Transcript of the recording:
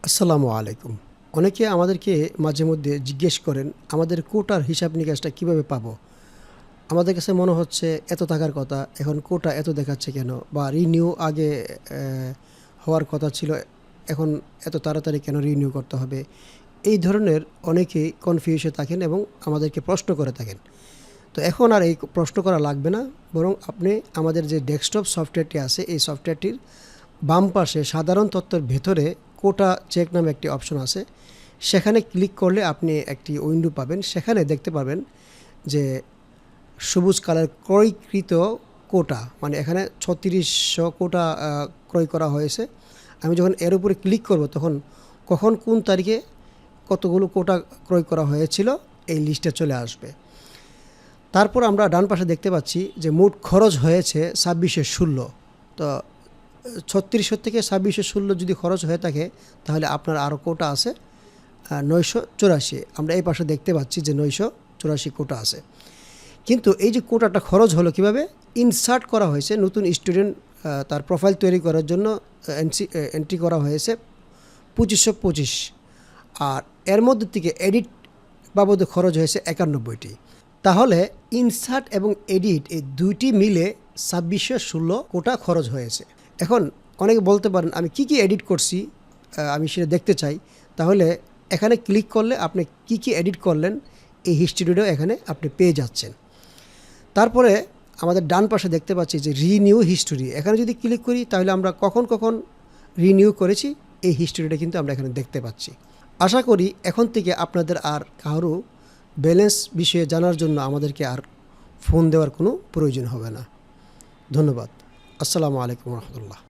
আসসালামু আলাইকুম। অনেকে আমাদেরকে মাঝে মধ্যে জিজ্ঞেস করেন, আমাদের কোটার হিসাব নিকাশটা কীভাবে পাবো? আমাদের কাছে মনে হচ্ছে এত থাকার কথা, এখন কোটা এত দেখাচ্ছে কেন? বা রিনিউ আগে হওয়ার কথা ছিল, এখন এত তাড়াতাড়ি কেন রিনিউ করতে হবে? এই ধরনের অনেকেই কনফিউশে থাকেন এবং আমাদেরকে প্রশ্ন করে থাকেন। তো এখন আর এই প্রশ্ন করা লাগবে না, বরং আপনি আমাদের যে ডেস্কটপ সফটওয়্যারটি আছে, এই সফটওয়্যারটির বাম পাশে সাধারণ তথ্যের ভেতরে কোটা চেক নামে একটি অপশন আছে। সেখানে ক্লিক করলে আপনি একটি উইন্ডো পাবেন। সেখানে দেখতে পাবেন যে সবুজ কালার ক্রয়কৃত কোটা, মানে এখানে ৩৬০০ কোটা ক্রয় করা হয়েছে। আমি যখন এর উপরে ক্লিক করব তখন কখন কোন তারিখে কতগুলো কোটা ক্রয় করা হয়েছিল এই লিস্টে চলে আসবে। তারপর আমরা ডান পাশে দেখতে পাচ্ছি যে মোট খরচ হয়েছে ২৬১৬। তো ৩৬০০ থেকে ২৬১৬ যদি খরচ হয়ে থাকে তাহলে আপনার আরও কোটা আছে ৯৮৪। আমরা এই পাশে দেখতে পাচ্ছি যে ৯৮৪ কোটা আছে। কিন্তু এই যে কোটাটা খরচ হলো কিভাবে? ইনসার্ট করা হয়েছে নতুন স্টুডেন্ট, তার প্রোফাইল তৈরি করার জন্য এন্ট্রি করা হয়েছে ২৫২৫। আর এর মধ্যে থেকে এডিট বাবদে খরচ হয়েছে ৯১টি। তাহলে ইনসার্ট এবং এডিট এই দুইটি মিলে ২৬১৬ কোটা খরচ হয়েছে। এখন অনেকে বলতে পারেন, আমি কি এডিট করছি, আমি সেটা দেখতে চাই। তাহলে এখানে ক্লিক করলে আপনি কি এডিট করলেন এই হিস্ট্রিটাও এখানে আপনি পেয়ে যাচ্ছেন। তারপরে আমাদের ডান পাশে দেখতে পাচ্ছি যে রিনিউ হিস্টোরি। এখানে যদি ক্লিক করি তাহলে আমরা কখন কখন রিনিউ করেছি এই হিস্টোরিটা কিন্তু আমরা এখানে দেখতে পাচ্ছি। আশা করি এখন থেকে আপনাদের আর কারো ব্যালেন্স বিষয়ে জানার জন্য আমাদেরকে আর ফোন দেওয়ার কোনো প্রয়োজন হবে না। ধন্যবাদ। আসসালামু আলাইকুম রহমতুল্লাহ।